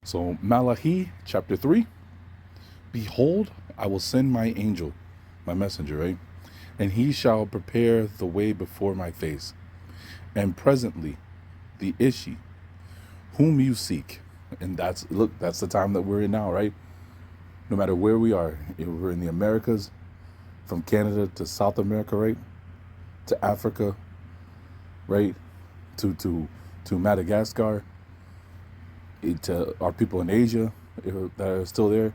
So, Malachi chapter 3. Behold, I will send my angel, my messenger, right? And he shall prepare the way before my face. And presently, the Ishi, whom you seek. And that's the time that we're in now, right? No matter where we are, if we're in the Americas, from Canada to South America, right? To Africa, right? To Madagascar, to our people in Asia that are still there,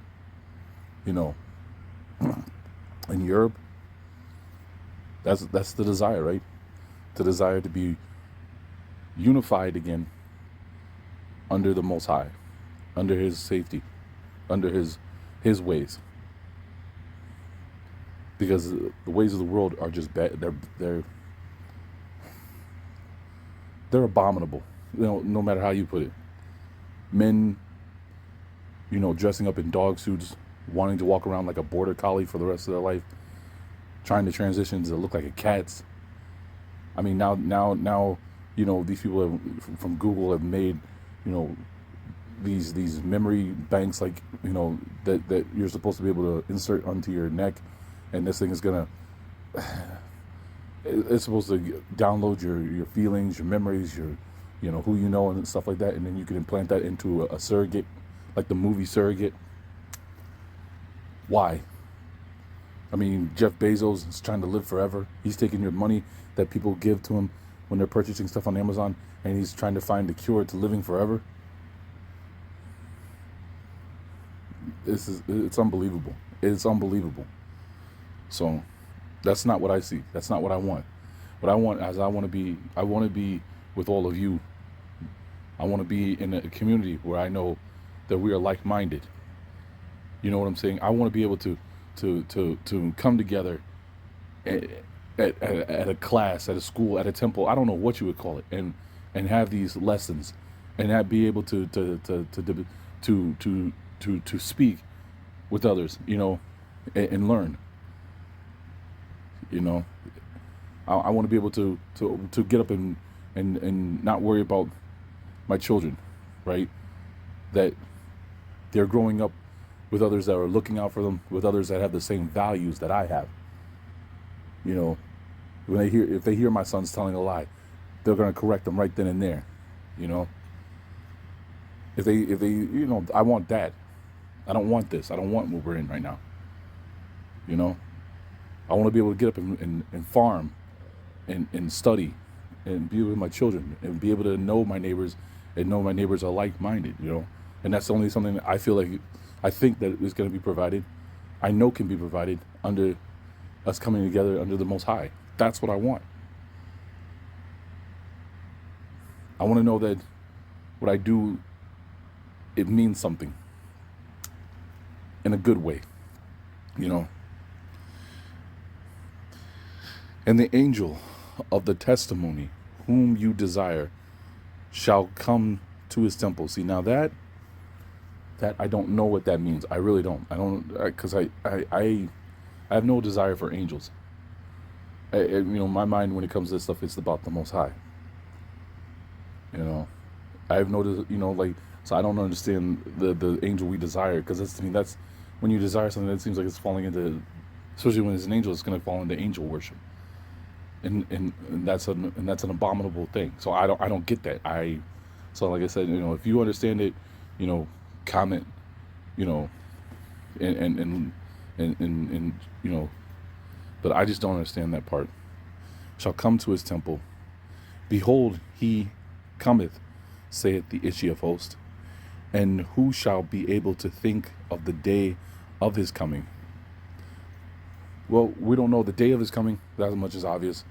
you know, in Europe. That's the desire, right? The desire to be unified again under the Most High, under His safety, under His ways. Because the ways of the world are just bad. They're abominable. No matter how you put it. Men, dressing up in dog suits, wanting to walk around like a border collie for the rest of their life, trying to transition to look like a cat's. I mean, now, these people from Google have made, you know, these memory banks, like, that you're supposed to be able to insert onto your neck, and this thing is gonna, it's supposed to download your feelings, your memories, your, who you know and stuff like that, and then you can implant that into a surrogate, like the movie Surrogate. Why? I mean, Jeff Bezos is trying to live forever. He's taking your money that people give to him when they're purchasing stuff on Amazon, and he's trying to find the cure to living forever. It's unbelievable. It's unbelievable. So that's not what I see. That's not what I want. What I want is I want to be with all of you. I want to be in a community where I know that we are like-minded. You know what I'm saying? I want to be able to come together at a class, at a school, at a temple. I don't know what you would call it, and have these lessons, and be able to speak with others, and learn. I want to be able to get up and not worry about my children, right? That they're growing up with others that are looking out for them, with others that have the same values that I have. If they hear my son's telling a lie, they're gonna correct them right then and there. If they, I want that. I don't want this. I don't want what we're in right now. I want to be able to get up and farm and study and be with my children and be able to know my neighbors and know my neighbors are like-minded, and that's only something that I think that is going to be provided. I know can be provided under us coming together under the Most High. That's what I want. I want to know that what I do, it means something in a good way, And the angel of the testimony, whom you desire, shall come to his temple. See, now that I don't know what that means. I really don't. I don't, because I have no desire for angels. My mind when it comes to this stuff, it's about the Most High. I have no, so I don't understand the angel we desire, because that's when you desire something, that seems like it's falling into, especially when it's an angel, it's going to fall into angel worship. And that's an abominable thing. So I don't get that. So like I said, if you understand it, comment, and but I just don't understand that part. Shall come to his temple. Behold, he cometh, saith the Ishi of hosts. And who shall be able to think of the day of his coming? Well, we don't know the day of his coming. That much is obvious.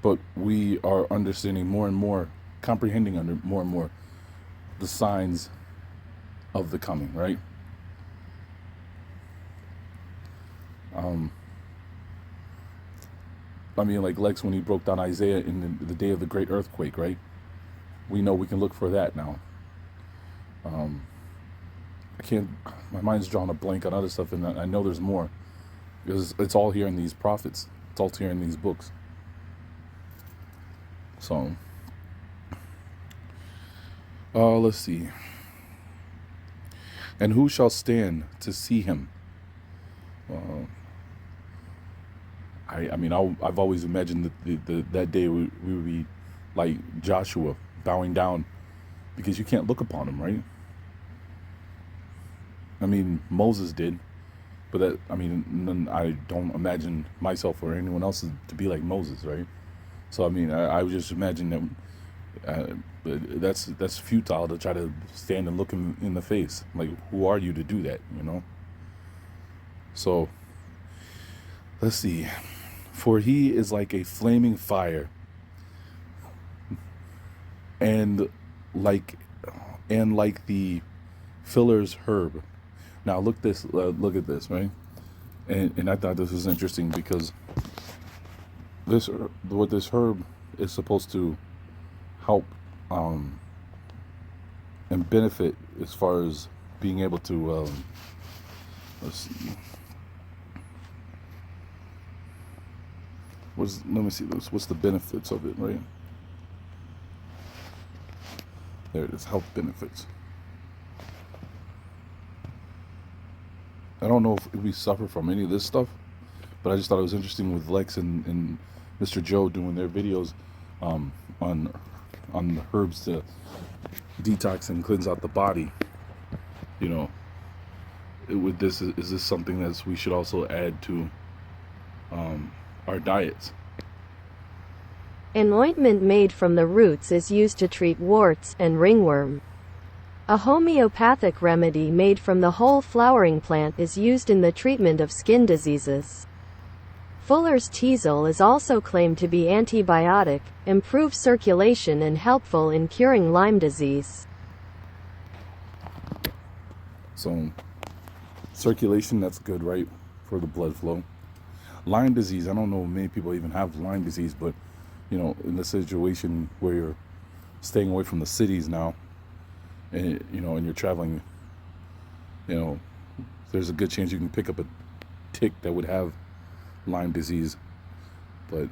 But we are understanding more and more, comprehending under more and more the signs of the coming, right? Like Lex, when he broke down Isaiah in the day of the great earthquake, right? We know we can look for that now. My mind's drawn a blank on other stuff, and I know there's more, because it's all here in these prophets. It's all here in these books. So, let's see. And who shall stand to see him? Uh, I mean, I've always imagined that that day we would be like Joshua, bowing down, because you can't look upon him, right? I mean, Moses did, but that, I mean, I don't imagine myself or anyone else to be like Moses, right? So I mean, I would just imagine that that's futile to try to stand and look him in the face. Like, who are you to do that? You know. So let's see. For he is like a flaming fire, and like the fuller's herb. Now look look at this, right? And I thought this was interesting because what this herb is supposed to help and benefit as far as being able to let's see. Let me see this. What's the benefits of it, right? There it is, health benefits. I don't know if we suffer from any of this stuff, but I just thought it was interesting with Lex and Mr. Joe doing their videos on the herbs to detox and cleanse out the body. You know, with this, is this something that we should also add to our diets? An ointment made from the roots is used to treat warts and ringworm. A homeopathic remedy made from the whole flowering plant is used in the treatment of skin diseases. Fuller's teasel is also claimed to be antibiotic, improve circulation and helpful in curing Lyme disease. So, circulation, that's good, right? For the blood flow. Lyme disease, I don't know if many people even have Lyme disease, but, you know, in the situation where you're staying away from the cities now, and, you know, and you're traveling, you know, there's a good chance you can pick up a tick that would have Lyme disease. But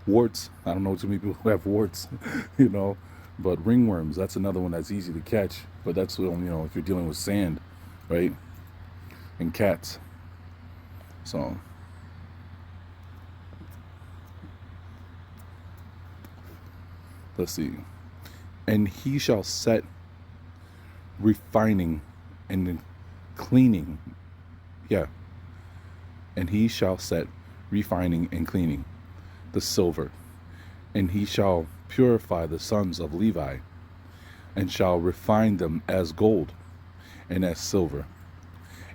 warts, I don't know too many people who have warts, you know, but ringworms, that's another one that's easy to catch, but that's, you know, if you're dealing with sand, right, and cats. So let's see. And he shall set refining and cleaning. Yeah. And he shall set refining and cleaning the silver. And he shall purify the sons of Levi, and shall refine them as gold and as silver.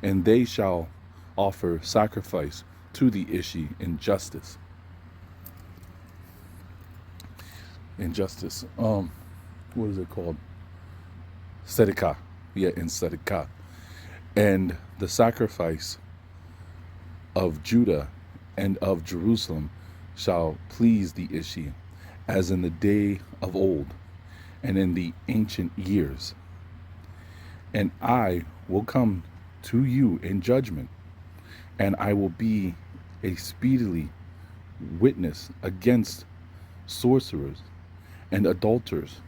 And they shall offer sacrifice to the Ishi in justice. Injustice. What is it called? Tzedakah. Yeah, in Tzedakah. And the sacrifice of Judah and of Jerusalem shall please the Ishi, as in the day of old and in the ancient years. And I will come to you in judgment, and I will be a speedily witness against sorcerers and adulterers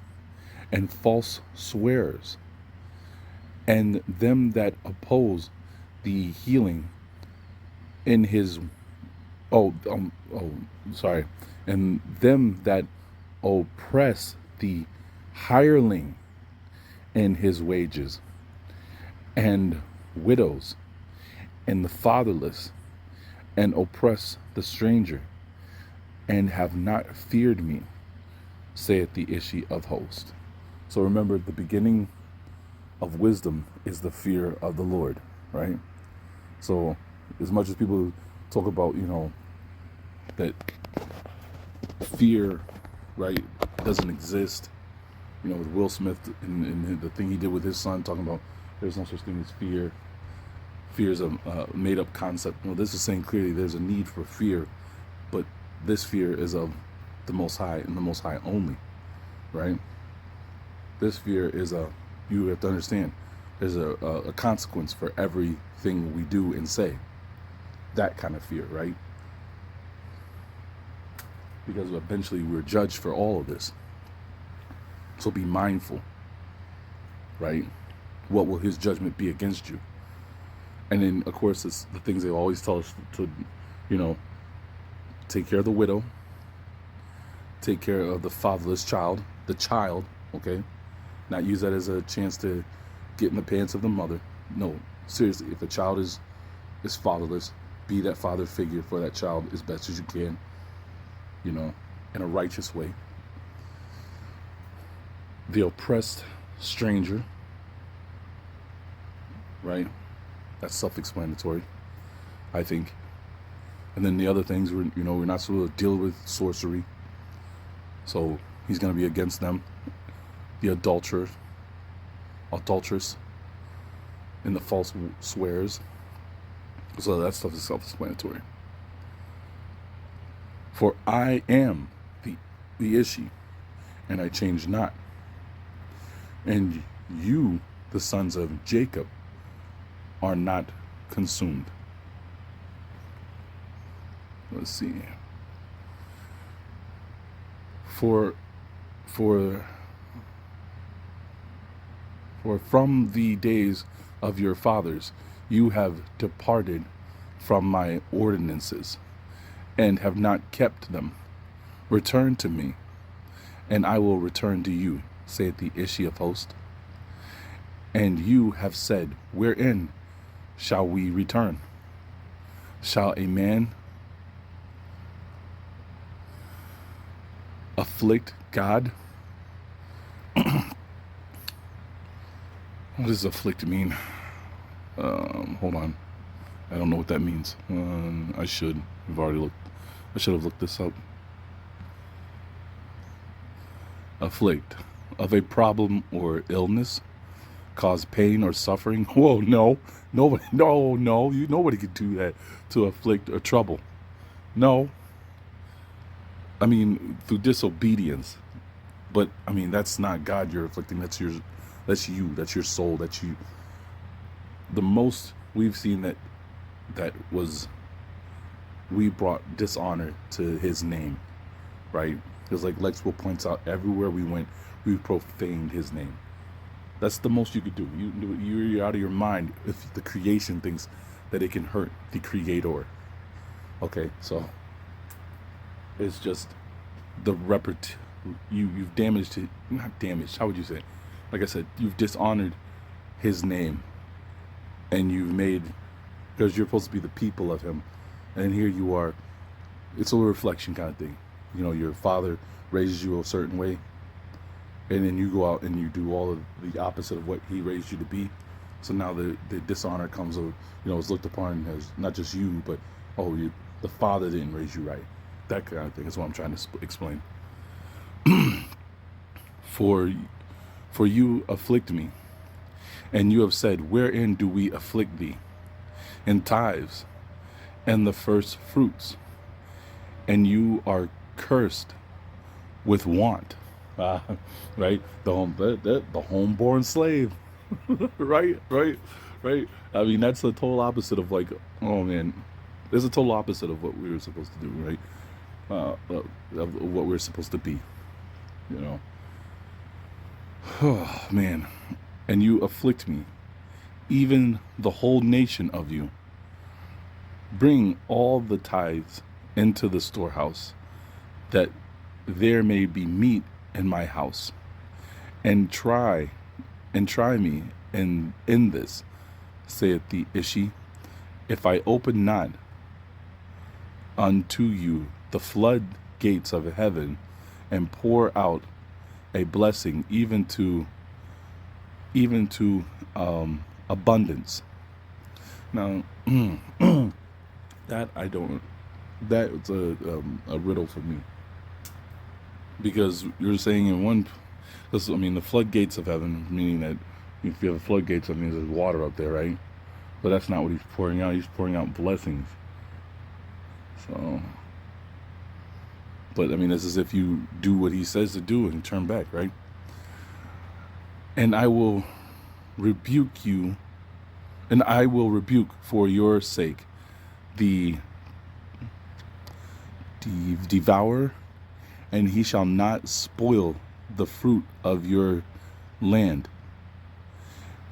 and false swearers, and them that oppose the healing in his and them that oppress the hireling in his wages, and widows and the fatherless, and oppress the stranger, and have not feared me, saith the Ishi of hosts. So remember, the beginning of wisdom is the fear of the Lord, right? So as much as people talk about, you know, that fear, right, doesn't exist, you know, with Will Smith and the thing he did with his son, talking about there's no such thing as fear. Fear is a made-up concept. You know, this is saying clearly there's a need for fear, but this fear is of the Most High and the Most High only, right? This fear is you have to understand, there's a consequence for everything we do and say. That kind of fear, right? Because eventually we're judged for all of this. So be mindful, right? what will his judgment be against you? And then, of course, it's the things they always tell us to, take care of the widow, take care of the fatherless child, okay? Not use that as a chance to get in the pants of the mother. No, seriously, if a child is fatherless, be that father figure for that child as best as you can, in a righteous way. The oppressed stranger, right? That's self-explanatory, I think. And then the other things, we're not supposed to deal with sorcery. So he's going to be against them. The adulteress, and the false swears. So that stuff is self-explanatory. For I am the Ishi, and I change not. And you, the sons of Jacob, are not consumed. Let's see. For from the days of your fathers you have departed from my ordinances, and have not kept them. Return to me, and I will return to you, saith the Ishi of hosts. And you have said, wherein shall we return? Shall a man afflict God? What does afflict mean? Hold on. I don't know what that means. I should have looked this up. Afflict. Of a problem or illness. Cause pain or suffering. Whoa, no. Nobody, no. Nobody could do that to afflict or trouble. No. I mean, through disobedience. But, I mean, that's not God you're afflicting. That's you. That's your soul. That's you. The most we've seen that was, we brought dishonor to his name, right? Because like Lexwell points out, everywhere we went, we profaned his name. That's the most you could do. You're out of your mind if the creation thinks that it can hurt the creator. Okay, so it's just the you've damaged it. Not damaged, how would you say? Like I said, you've dishonored his name, and you've made, because you're supposed to be the people of him, and here you are. It's a reflection kind of thing. Your father raises you a certain way, and then you go out and you do all of the opposite of what he raised you to be. So now the dishonor comes of, it's looked upon as not just you, but the father didn't raise you right. That kind of thing is what I'm trying to explain. For you afflict me, and you have said, wherein do we afflict thee? In tithes and the first fruits, and you are cursed with want. Right? The homeborn slave. right. I mean, that's the total opposite of oh man, there's a total opposite of what we were supposed to do, right? Of what we're supposed to be, Oh man, and you afflict me, even the whole nation of you. Bring all the tithes into the storehouse, that there may be meat in my house, and try me in this, saith the Ishi, if I open not unto you the floodgates of heaven, and pour out a blessing even to abundance. Now that's a riddle for me, because you're saying the floodgates of heaven, meaning that if you have floodgates, that means there's water up there, right? But that's not what he's pouring out. He's pouring out blessings. So, but I mean, it's as if you do what he says to do and turn back, right? And I will rebuke you, and I will rebuke for your sake the devourer, and he shall not spoil the fruit of your land.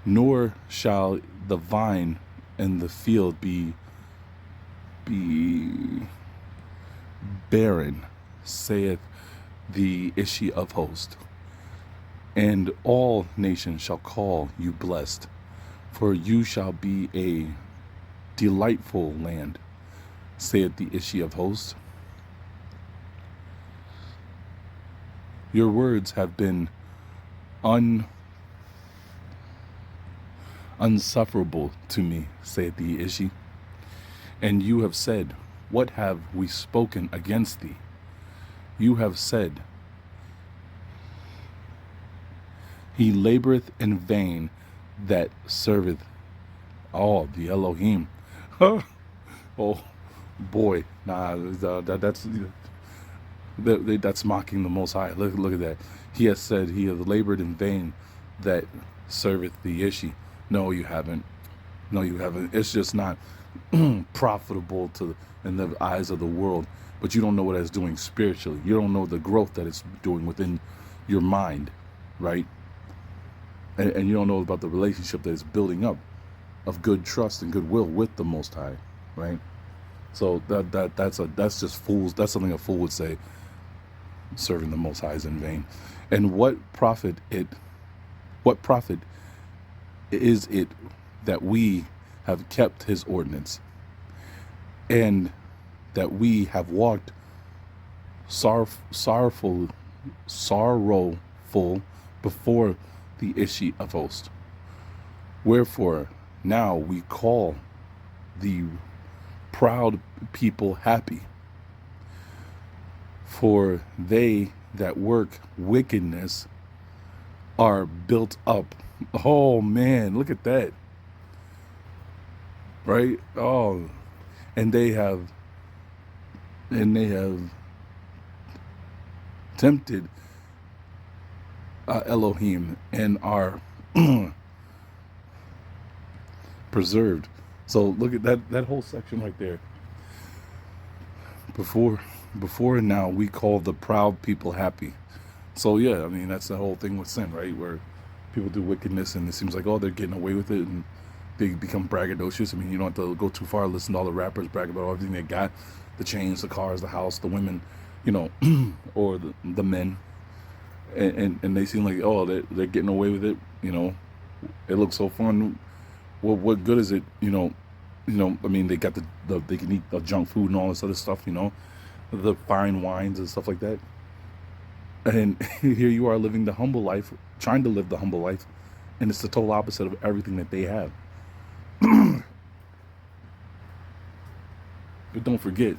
nor shall the vine in the field be barren, saith the Ishi of hosts. And all nations shall call you blessed, for you shall be a delightful land, saith the Ishi of hosts. Your words have been unsufferable to me, saith the Ishi. And you have said, what have we spoken against thee? You have said, he laboreth in vain that serveth all the Elohim. Oh boy, that's mocking the Most High. Look at that. He has said he has labored in vain that serveth the Ishi. No, you haven't. No, you haven't. It's just not profitable in the eyes of the world. But you don't know what it's doing spiritually. You don't know the growth that it's doing within your mind, right? And you don't know about the relationship that it's building up of good trust and goodwill with the Most High, right? So that's just fools. That's something a fool would say. Serving the Most High is in vain. And what profit is it that we have kept his ordinance, and that we have walked sorrowful before the Ishi of hosts? Wherefore now we call the proud people happy, for they that work wickedness are built up. Oh man, look at that. Right? Oh, and they have tempted Elohim and are preserved. So look at that whole section right there. Before and now we call the proud people happy. So yeah, I mean that's the whole thing with sin, right? Where people do wickedness and it seems like, oh, they're getting away with it, and they become braggadocious. I mean, you don't have to go too far. Listen to all the rappers brag about everything they got: the chains, the cars, the house, the women, or the men, and they seem like, oh, they're getting away with it. It looks so fun. Well, what good is it? I mean, they got they can eat the junk food and all this other stuff. The fine wines and stuff like that. And here you are living the humble life, trying to live the humble life, and it's the total opposite of everything that they have. But don't forget,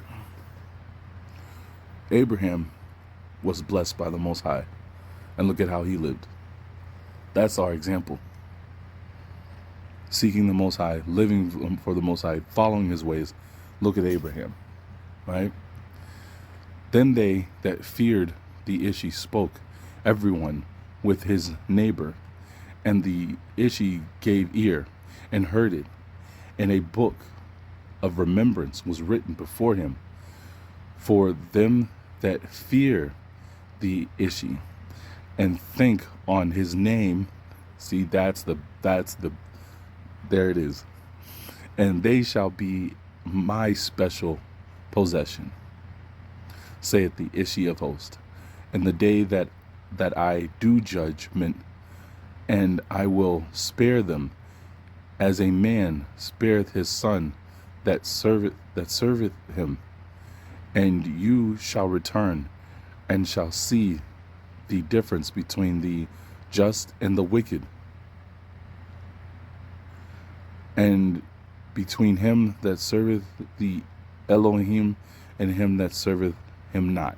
Abraham was blessed by the Most High, and look at how he lived. That's our example. Seeking the Most High, living for the Most High, following his ways. Look at Abraham, right? Then they that feared the Ishi spoke, everyone with his neighbor, and the Ishi gave ear and heard it, and a book of remembrance was written before him for them that fear the Ishi and think on his name. See, there it is. And they shall be my special possession, saith the Ishi of hosts, in the day that I do judgment, and I will spare them as a man spareth his son that serveth him. And you shall return and shall see the difference between the just and the wicked, and between him that serveth the Elohim and him that serveth him not.